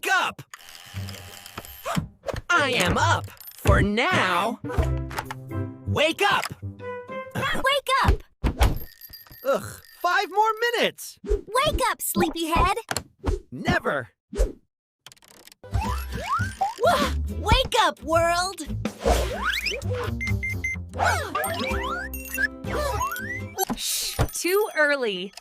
Wake up! I am up for now. Wake up! Wake up! Ugh, 5 more minutes! Wake up, sleepyhead! Never! Wake up, world! Shh, too early.